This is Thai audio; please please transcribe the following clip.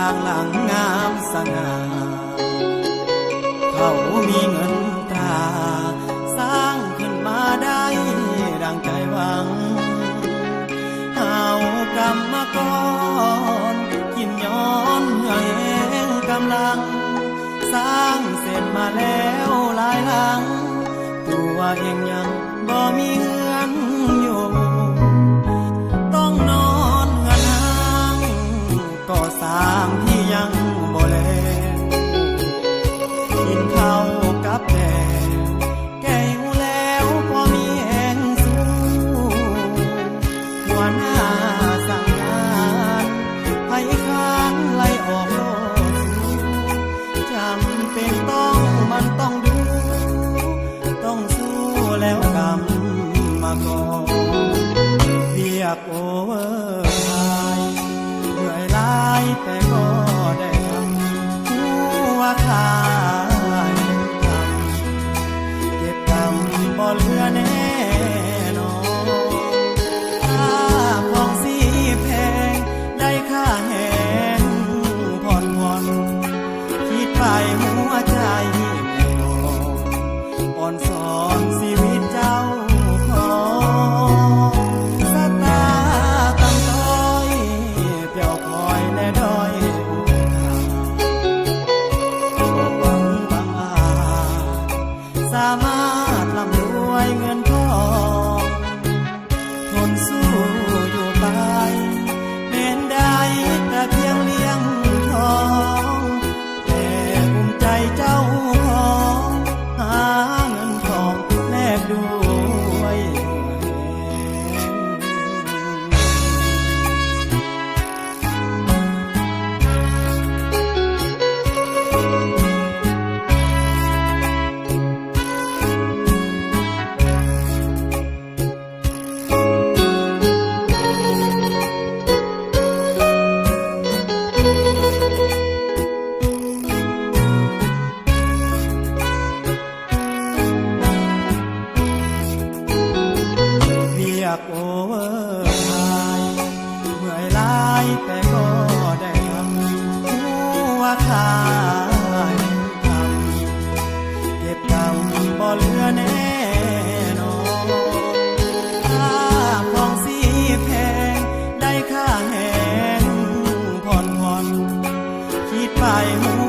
างหลังงามสง่าเขามีเงินตราสร้างขึ้นมาได้ดังใจหวังเอากรรมกรกินย้อนเหนื่อยแห่งกำลังสร้างเสร็จมาแล้วหลายหลังตัวเองยังบ่มีเงินอยู่ต้องนอนเงินห้างก่อสร้างที่ยังบ่แล้วกินข้าวกับแกแก่อยู่แล้วพอมีแห่งสู้หัวหน้าสั่งงานให้ค้างไล่ออกโลดจำเป็นมันต้องดูต้องสู้แล้วกรรมมาก่อนเรียกโอเวอร์ไทม์เหนื่อยล้ายแต่ก็ได้ทำหัวขาดทำเก็บกรรมบ่เหลือแน่นอนค่าของสีแพงได้ค่าแหงผ่อนคิดไปหัวใจอ่อนสอนชีวิตเจ้าของสตาตำต้อยเปลี่ยวคอยและด้อยหวังบางอาจสามารถร่ำรวยเงินทองทนสู้อยู่ไปเน้นได้แต่เพียงเลี้ยงท้องแต่ภูมิใจเจ้าของหาเงินทองแลกด้วยโอเวอร์ไทม์เมื่อยล้ายแต่ก็ได้ทำหัวขาดทำเก็บกรรมบ่เหลือแน่นอนค่าของสีแพงได้ค่าแหงผ่อนคิดไปหั